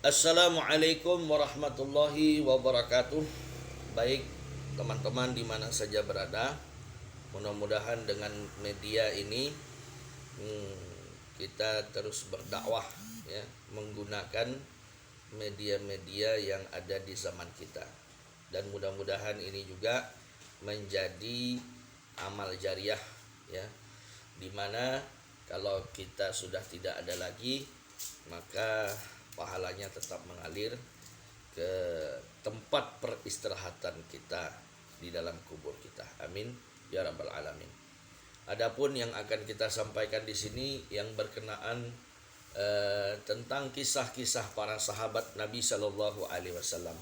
Assalamualaikum warahmatullahi wabarakatuh. Baik teman-teman di mana saja berada, mudah-mudahan dengan media ini kita terus berdakwah ya, menggunakan media-media yang ada di zaman kita. Dan mudah-mudahan ini juga menjadi amal jariah ya, dimana kalau kita sudah tidak ada lagi, maka pahalanya tetap mengalir ke tempat peristirahatan kita di dalam kubur kita. Amin ya rabbal alamin. Adapun yang akan kita sampaikan di sini yang berkenaan tentang kisah-kisah para sahabat Nabi Shallallahu Alaihi Wasallam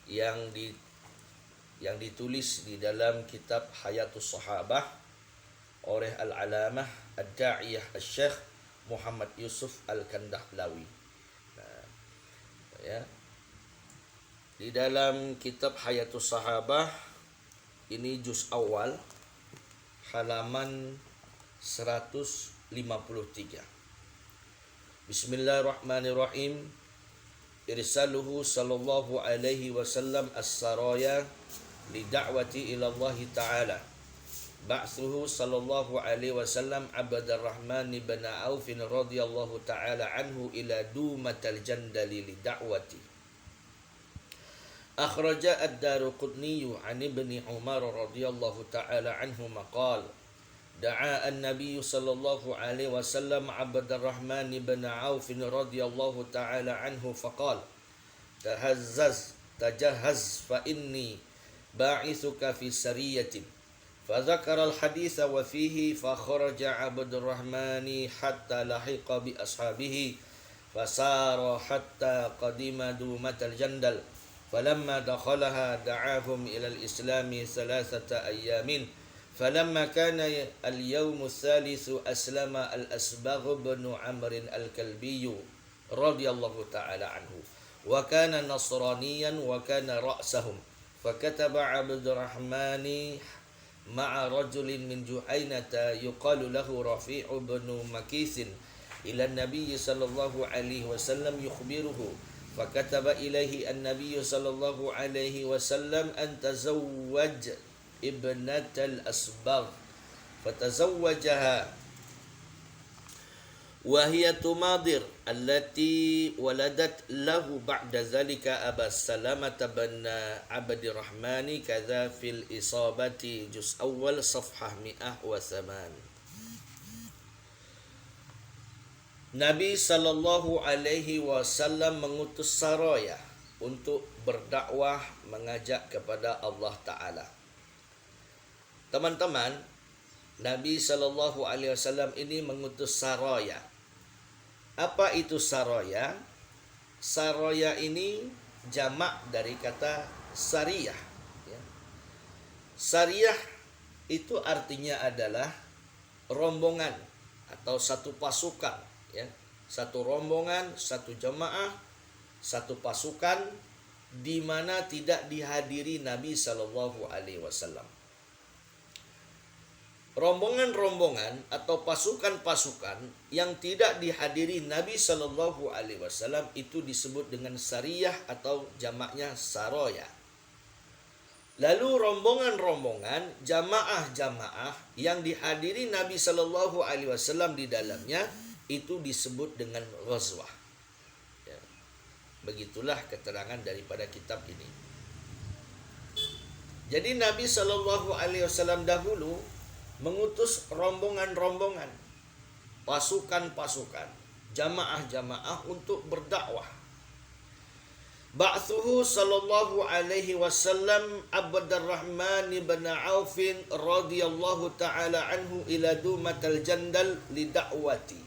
yang ditulis di dalam kitab Hayatus Sahabah oleh Al-Alamah Ad-Da'iyah Asy-Syaikh Muhammad Yusuf Al-Kandahlawi. Ya. Di dalam kitab Hayatus Sahabah ini juz awal halaman 153. Bismillahirrahmanirrahim. Irsaluhu sallallahu alaihi wasallam as-saraya li da'wati ila Allah ta'ala. Ba'thuhu sallallahu alaihi wasallam Abdurrahman bin Auf radhiyallahu ta'ala anhu ila dumatal jandali li da'wati. Akhraja ad-Daruqutni an Ibni Umar radhiyallahu ta'ala anhu maqal da'a an-nabiy sallallahu alaihi wasallam Abdurrahman bin Auf radhiyallahu ta'ala anhu faqal tajahhaz fa inni ba'ithuka fi sariyatin. فذكر الحديث وفيه فخرج عبد الرحمن حتى لحق بأصحابه فسار حتى قدم دومة الجندل فلما دخلها دعاهم إلى الإسلام 3 أيام فلما كان اليوم الثالث أسلم الأسبغ بن عمرو الكلبي رضي الله تعالى عنه وكان نصرانيا وكان رأسهم فكتب عبد الرحمن مع رجل من جحينة يقال له رفيع بن مكيث إلى النبي صلى الله عليه وسلم يخبره فكتب إليه النبي صلى الله عليه وسلم أن تزوج ابنة الأسبغ فتزوجها وهي تماضر التي ولدت له بعد ذلك أبا سلمة بن عبد الرحمن كذا في الإصابة جزء أول صفحة 108. Nabi Sallallahu Alaihi Wasallam mengutus saraya untuk berdakwah mengajak kepada Allah Ta'ala. Teman-teman, Nabi Sallallahu Alaihi Wasallam ini mengutus saraya. Apa itu saraya? Saraya ini jamak dari kata sariyah. Sariyah itu artinya adalah rombongan atau satu pasukan. Satu rombongan, satu jamaah, satu pasukan di mana tidak dihadiri Nabi Sallallahu Alaihi Wasallam. Rombongan-rombongan atau pasukan-pasukan yang tidak dihadiri Nabi Shallallahu Alaihi Wasallam itu disebut dengan sariyah atau jamaknya saroya. Lalu rombongan-rombongan, jamaah-jamaah yang dihadiri Nabi Shallallahu Alaihi Wasallam di dalamnya itu disebut dengan ghazwah. Ya. Begitulah keterangan daripada kitab ini. Jadi Nabi Shallallahu Alaihi Wasallam dahulu mengutus rombongan-rombongan, pasukan-pasukan, jamaah-jamaah untuk berdakwah. Ba'thuhu sallallahu alaihi wasallam Abdurrahman bin Auf radhiyallahu ta'ala anhu ila dumatal jandal li da'wati.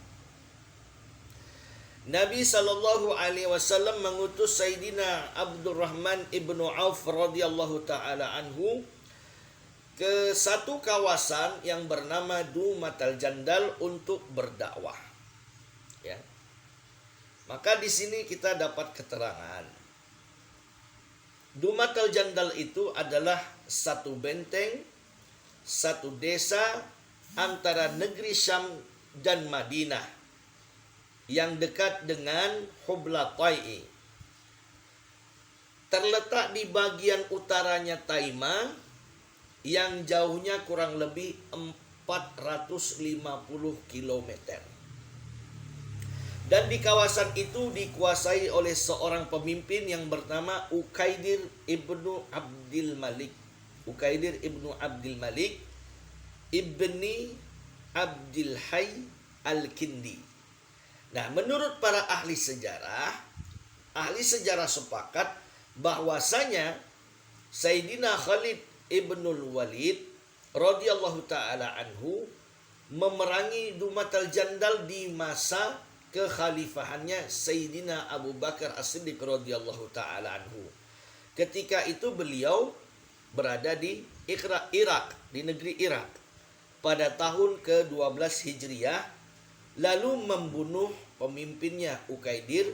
Nabi sallallahu alaihi wasallam mengutus Sayyidina Abdurrahman ibnu Auf radhiyallahu ta'ala anhu ke satu kawasan yang bernama Dumatal Jandal untuk berdakwah. Ya. Maka di sini kita dapat keterangan. Dumatal Jandal itu adalah satu benteng, satu desa antara negeri Syam dan Madinah yang dekat dengan Hublatai'i terletak di bagian utaranya Taima yang jauhnya kurang lebih 450 km. Dan di kawasan itu dikuasai oleh seorang pemimpin yang bernama Ukaidir ibnu Abdul Malik. Ukaidir ibnu Abdul Malik ibni Abdul Hayy al-Kindi. Nah, menurut para ahli sejarah sepakat bahwasanya Sayyidina Khalid ibnul Walid radhiyallahu taala anhu memerangi Dumatal Jandal di masa kekhalifahannya Sayyidina Abu Bakar As-Siddiq radhiyallahu taala anhu. Ketika itu beliau berada di Irak, di negeri Irak pada tahun ke-12 Hijriah, lalu membunuh pemimpinnya Ukaidir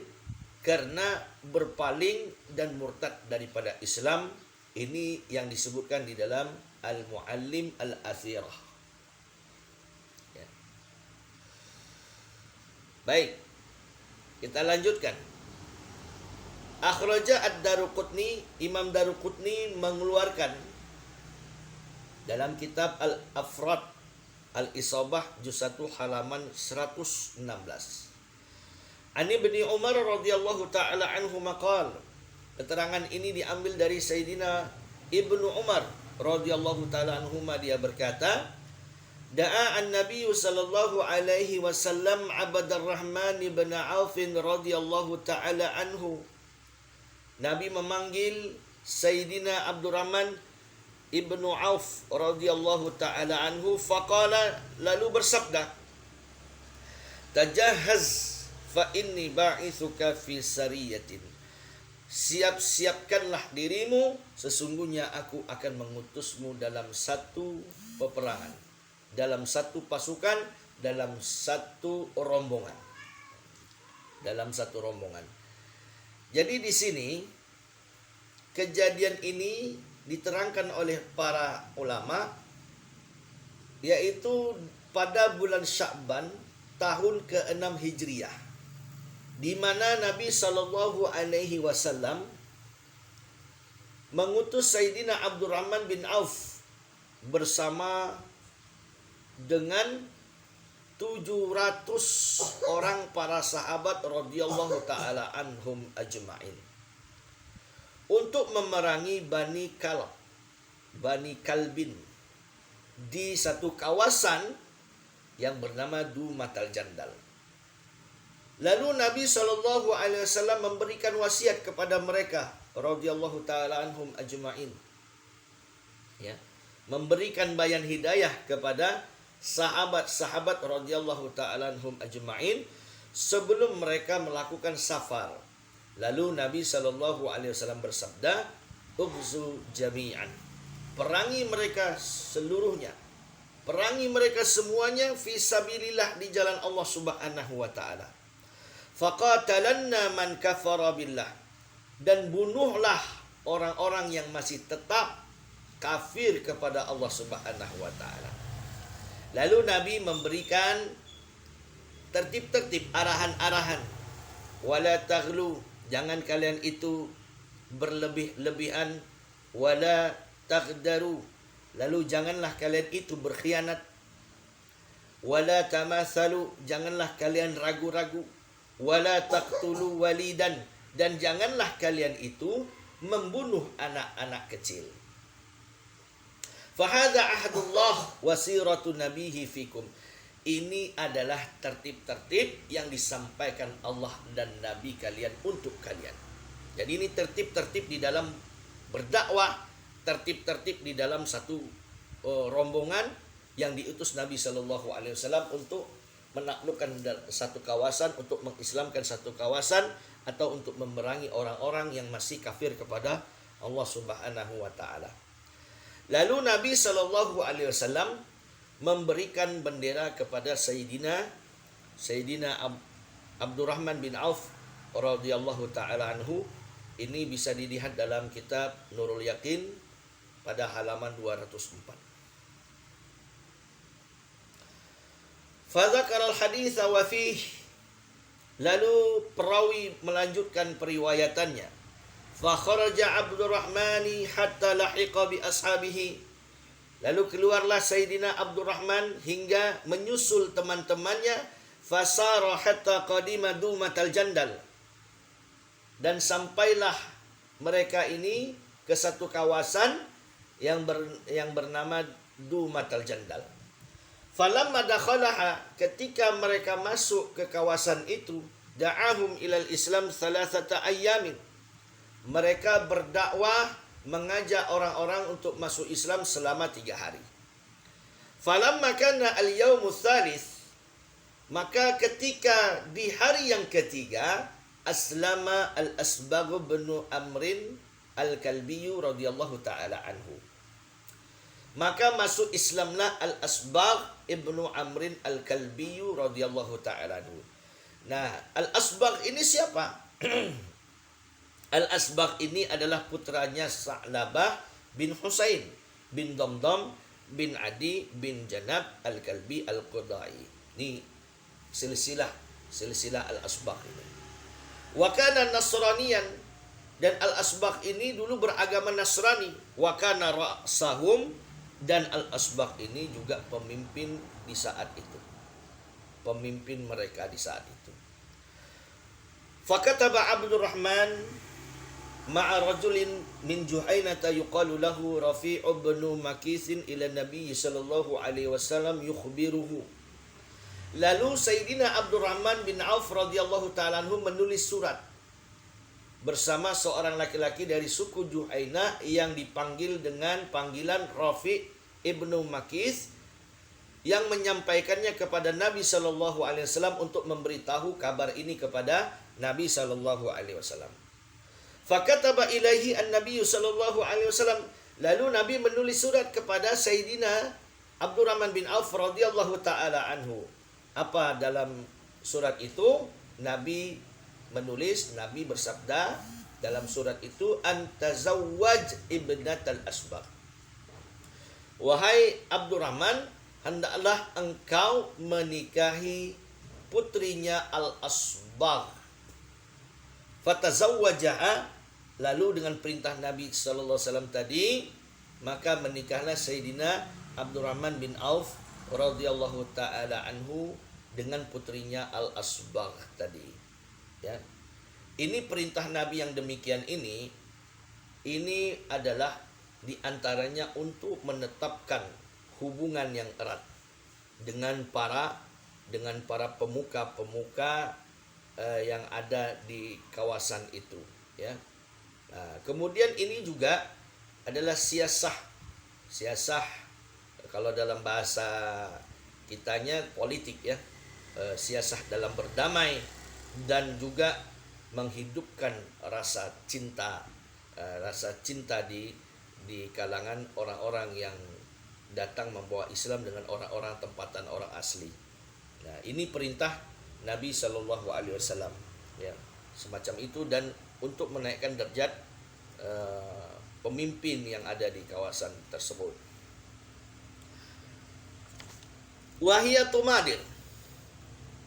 karena berpaling dan murtad daripada Islam. Ini yang disebutkan di dalam Al-Muallim Al-Athirah. Ya. Baik, kita lanjutkan. Akhraja Ad-Daruqutni, Imam Daruqutni mengeluarkan dalam kitab Al-Afrad Al-Isabah juz 1 halaman 116. Ani bin Umar radhiyallahu taala anhu maqal. Keterangan ini diambil dari Sayyidina Ibnu Umar radhiyallahu taala anhuma, dia berkata, Da'a an-Nabi sallallahu alaihi wasallam Abdurrahman bin Auf radhiyallahu taala anhu. Nabi memanggil Sayyidina Abdurrahman ibnu Auf radhiyallahu taala anhu, faqala, lalu bersabda, Tajahhaz fa inni ba'ithuka fi sariyatin. Siap-siapkanlah dirimu, sesungguhnya aku akan mengutusmu dalam satu peperangan, dalam satu pasukan, dalam satu rombongan. Jadi di sini kejadian ini diterangkan oleh para ulama, yaitu pada bulan Sya'ban tahun ke-6 Hijriah, di mana Nabi Shallallahu Alaihi Wasallam mengutus Sayyidina Abdurrahman bin Auf bersama dengan 700 orang para sahabat radhiyallahu taala anhum ajma'in untuk memerangi Bani Kalbin di satu kawasan yang bernama Dumatal Jandal. Lalu Nabi SAW memberikan wasiat kepada mereka radhiyallahu taala anhum ajma'in, ya, memberikan bayan hidayah kepada sahabat-sahabat radhiyallahu taala anhum ajma'in sebelum mereka melakukan safar. Lalu Nabi SAW bersabda, Ughzu jami'an, perangi mereka seluruhnya, perangi mereka semuanya fi sabilillah, di jalan Allah Subhanahu wa taala. Faqatalanna man kafara billah, dan bunuhlah orang-orang yang masih tetap kafir kepada Allah Subhanahu wa taala. Lalu Nabi memberikan tertib-tertib, arahan-arahan. Wala taghlu, jangan kalian itu berlebih-lebihan. Wala taghdaru, lalu janganlah kalian itu berkhianat. Wala tamathalu, janganlah kalian ragu-ragu. Wala taqtulu walidan, dan janganlah kalian itu membunuh anak-anak kecil. Fahadha ahdullah wasiratu nabihi fikum. Ini adalah tertib-tertib yang disampaikan Allah dan Nabi kalian untuk kalian. Jadi ini tertib-tertib di dalam berdakwah, tertib-tertib di dalam satu rombongan yang diutus Nabi SAW untuk menaklukkan satu kawasan, untuk mengislamkan satu kawasan, atau untuk memerangi orang-orang yang masih kafir kepada Allah Subhanahu wa taala. Lalu Nabi SAW memberikan bendera kepada Sayyidina Abdurrahman bin Auf radhiyallahu taala anhu. Ini bisa dilihat dalam kitab Nurul Yakin pada halaman 204. Fadzakara al-hadits wa fihi, lalu perawi melanjutkan periwayatannya. Fa kharaja Abdurrahmani hatta lahiqa bi ashabihi. Lalu keluarlah Sayyidina Abdurrahman hingga menyusul teman-temannya. Fasara hatta qadima dumatal jandal. Dan sampailah mereka ini ke satu kawasan yang bernama Dumatal Jandal. Falamma dakhalaha, ketika mereka masuk ke kawasan itu, da'ahum ilal Islam thalathata ayyamin. Mereka berdakwah, mengajak orang-orang untuk masuk Islam selama 3 hari. Falamma kana al-yawmul thalith, maka ketika di hari yang ketiga, aslama al-Asbagh bin Amrin al-Kalbiyu radhiyallahu taala anhu. Maka masuk Islamlah Al-Asbagh ibnu Amrin Al-Kalbiyu radhiyallahu ta'ala anhu. Nah, Al-Asbagh ini siapa? Al-Asbagh ini adalah putranya Sa'labah bin Husain bin Damdam bin Adi bin Janab Al-Kalbi Al-Qudai. Ini silsilah Al-Asbagh ini. Wa kana Nasraniyan, dan Al-Asbagh ini dulu beragama Nasrani. Wa kana ra'sahum, dan Al-Asbagh ini juga pemimpin di saat itu. Pemimpin mereka di saat itu. Fakataba Abdurrahman ma'a rajulin min Juhainata yuqalu lahu Rafi'u bin Makithin ila Nabi sallallahu alaihi wasallam yukhbiruhu. Lalu Sayyidina Abdurrahman bin Auf radhiyallahu ta'ala anhu menulis surat bersama seorang laki-laki dari suku Juhainah yang dipanggil dengan panggilan Rafi' ibnu Makith, yang menyampaikannya kepada Nabi sallallahu alaihi wasallam untuk memberitahu kabar ini kepada Nabi sallallahu alaihi wasallam. Fakataba ilaihi an-nabiy sallallahu alaihi wasallam. Lalu Nabi menulis surat kepada Sayyidina Abdurrahman bin Auf radhiyallahu taala anhu. Apa dalam surat itu? Nabi menulis, Nabi bersabda dalam surat itu, antazawwaj ibnatal Asbagh. Wahai Abdurrahman, hendaklah engkau menikahi putrinya Al-Asbagh. Fatazawwajaha, lalu dengan perintah Nabi sallallahu alaihi wasallam tadi, maka menikahlah Sayyidina Abdurrahman bin Auf radhiyallahu taala anhu dengan putrinya Al-Asbagh tadi. Ya. Ini perintah Nabi yang demikian ini adalah diantaranya untuk menetapkan hubungan yang erat dengan para pemuka-pemuka yang ada di kawasan itu. Ya. Nah, kemudian ini juga adalah siasah kalau dalam bahasa kitanya politik, ya, siasah dalam berdamai dan juga menghidupkan rasa cinta di kalangan orang-orang yang datang membawa Islam dengan orang-orang tempatan, orang asli. Nah, ini perintah Nabi sallallahu alaihi wasallam, ya, semacam itu, dan untuk menaikkan derajat pemimpin yang ada di kawasan tersebut. Wahia tumadir.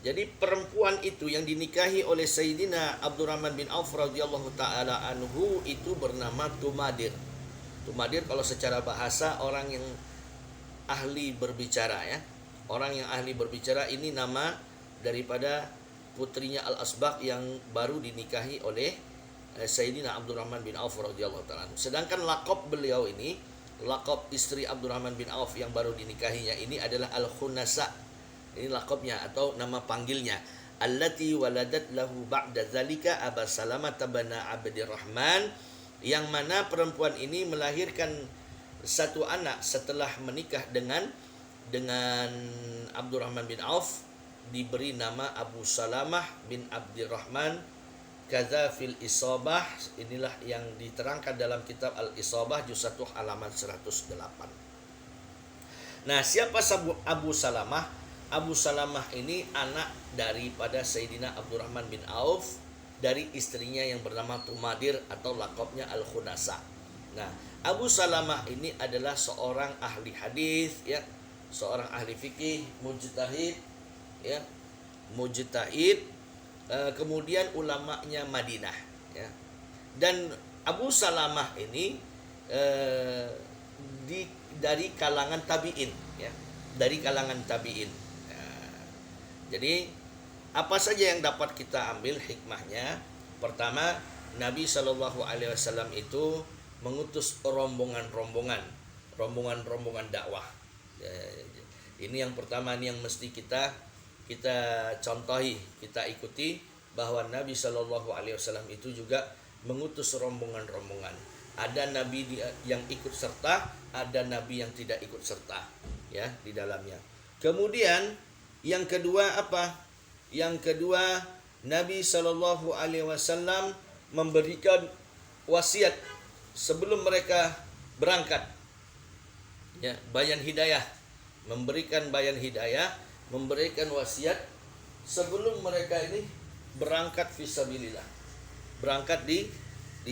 Jadi perempuan itu yang dinikahi oleh Sayyidina Abdurrahman bin Auf radhiyallahu taala anhu itu bernama Tumadir. Tumadir kalau secara bahasa orang yang ahli berbicara, ya. Orang yang ahli berbicara, ini nama daripada putrinya Al-Asbagh yang baru dinikahi oleh Sayyidina Abdurrahman bin Auf radhiyallahu taala. Sedangkan lakop beliau ini, lakop istri Abdurrahman bin Auf yang baru dinikahinya ini adalah Al-Khunasa. Ini lakopnya atau nama panggilnya. Allati waladat lahu ba'da dzalika Aba Salamah bin Abdirrahman, yang mana perempuan ini melahirkan satu anak setelah menikah dengan Abdurrahman bin Auf, diberi nama Abu Salamah bin Abdirrahman. Kadza fil Isabah, inilah yang diterangkan dalam kitab Al-Isabah juz 1 halaman 108. Nah, siapa Abu Salamah? Abu Salamah ini anak daripada Sayyidina Abdurrahman bin Auf dari istrinya yang bernama Tumadir atau lakopnya Al-Khunasa. Nah, Abu Salamah ini adalah seorang ahli hadis, ya, seorang ahli fikih, mujtahid, ya, kemudian ulamanya Madinah, ya. Dan Abu Salamah ini eh, dari kalangan tabiin, ya, dari kalangan tabiin. Nah, jadi apa saja yang dapat kita ambil hikmahnya? Pertama, Nabi Shallallahu Alaihi Wasallam itu mengutus rombongan dakwah. Ya, ini yang pertama, ini yang mesti kita contohi, kita ikuti, bahwa Nabi Shallallahu Alaihi Wasallam itu juga mengutus rombongan. Ada nabi yang ikut serta, ada nabi yang tidak ikut serta, ya, di dalamnya. Kemudian yang kedua apa? Yang kedua, Nabi Shallallahu Alaihi Wasallam memberikan wasiat sebelum mereka berangkat, ya, bayan hidayah, memberikan wasiat sebelum mereka ini berangkat fisabilillah, berangkat di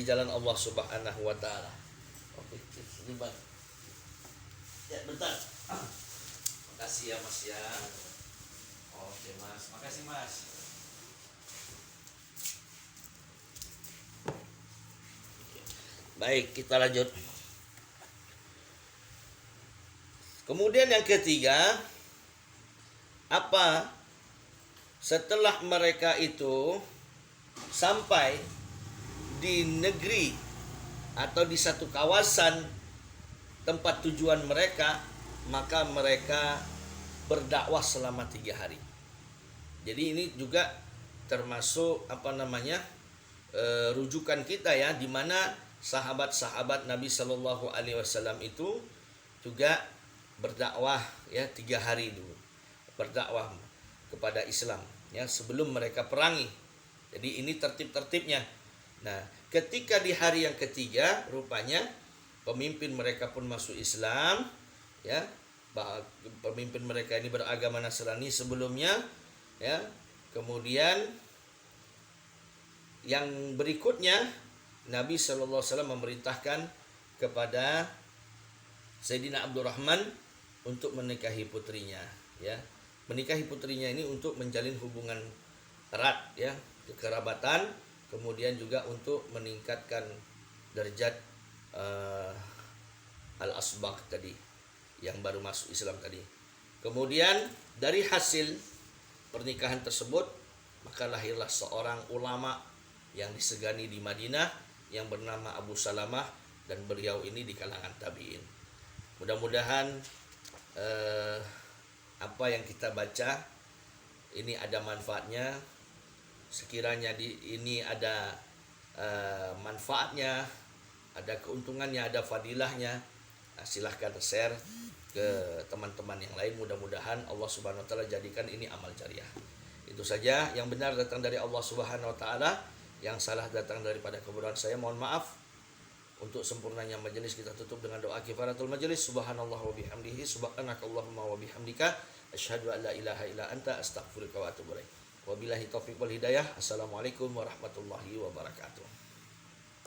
jalan Allah Subhanahu wa taala. Oke, bentar. Ya, bentar. Makasih ya Mas ya. Oke Mas, makasih Mas. Baik, kita lanjut. Kemudian yang ketiga, apa? Setelah mereka itu sampai di negeri atau di satu kawasan tempat tujuan mereka, maka mereka berdakwah selama 3 hari. Jadi ini juga termasuk rujukan kita, ya, di mana sahabat-sahabat Nabi Shallallahu Alaihi Wasallam itu juga berdakwah, ya, 3 hari dulu, berdakwah kepada Islam, ya, sebelum mereka perangi. Jadi ini tertib-tertibnya. Nah, ketika di hari yang ketiga, rupanya pemimpin mereka pun masuk Islam, ya. Pemimpin mereka ini beragama Nasrani sebelumnya, ya. Kemudian yang berikutnya, Nabi Shallallahu Alaihi Wasallam memerintahkan kepada Sayyidina Abdurrahman untuk menikahi putrinya, ya. Menikahi putrinya ini untuk menjalin hubungan erat, ya, kekerabatan, kemudian juga untuk meningkatkan derajat al-asbaq tadi, yang baru masuk Islam tadi. Kemudian dari hasil pernikahan tersebut, maka lahirlah seorang ulama yang disegani di Madinah yang bernama Abu Salamah, dan beliau ini di kalangan tabi'in. Mudah-mudahan apa yang kita baca ini ada manfaatnya. Sekiranya ini ada manfaatnya, ada keuntungannya, ada fadilahnya, silahkan share ke teman-teman yang lain. Mudah-mudahan Allah Subhanahu wa taala jadikan ini amal jariah. Itu saja, yang benar datang dari Allah Subhanahu wa taala, yang salah datang daripada kebodohan saya, mohon maaf. Untuk sempurnanya majelis kita tutup dengan doa kifaratul majelis. Subhanallah wa bihamdihi, subhanakallahumma wa bihamdika, asyhadu an la ilaha illa anta, astaghfiruka wa atubu ilaik. Wabillahi taufiq wal hidayah. Assalamualaikum warahmatullahi wabarakatuh.